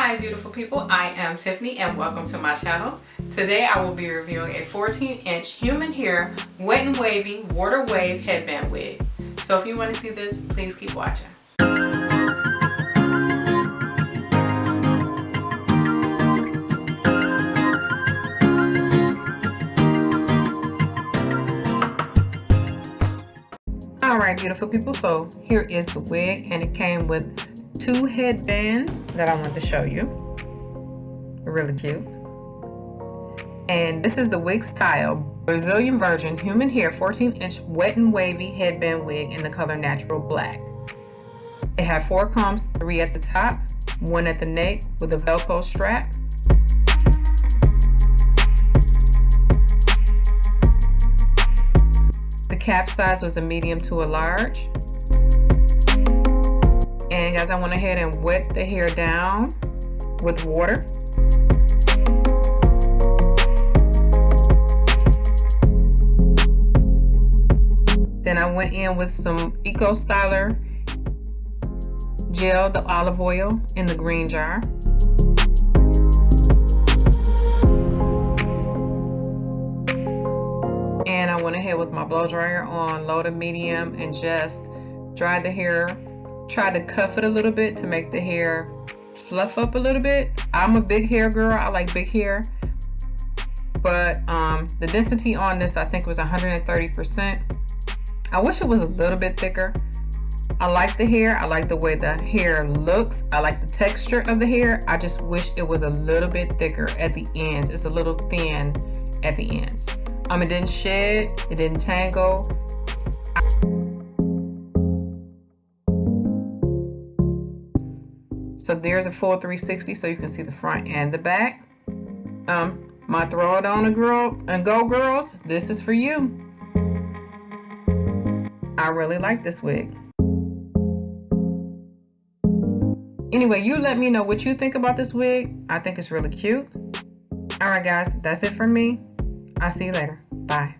Hi beautiful people, I am Tiffany and welcome to my channel. Today I will be reviewing a 14-inch human hair wet and wavy water wave headband wig. So if you want to see this, please keep watching. Alright beautiful people, so here is the wig and it came with two headbands that I want to show you. Really cute. And this is the Wigstyle Brazilian Virgin Human Hair 14-inch wet and wavy headband wig in the color natural black. It had 4 combs, 3 at the top, 1 at the neck with a Velcro strap. The cap size was a medium to a large. And guys, I went ahead and wet the hair down with water. Then I went in with some Eco Styler gel, the olive oil in the green jar. And I went ahead with my blow dryer on low to medium and just dried the hair. Tried to cuff it a little bit to make the hair fluff up a little bit. I'm a big hair girl, I like big hair. But the density on this I think was 130%. I wish it was a little bit thicker. I like the hair, I like the way the hair looks, I like the texture of the hair. I just wish it was a little bit thicker at the ends. It's a little thin at the ends. It didn't shed, it didn't tangle. So there's a full 360 so you can see the front and the back. My throw it on a girl and go girls, this is for you. I really like this wig. Anyway, you let me know what you think about this wig. I think it's really cute. Alright guys, that's it from me. I'll see you later. Bye.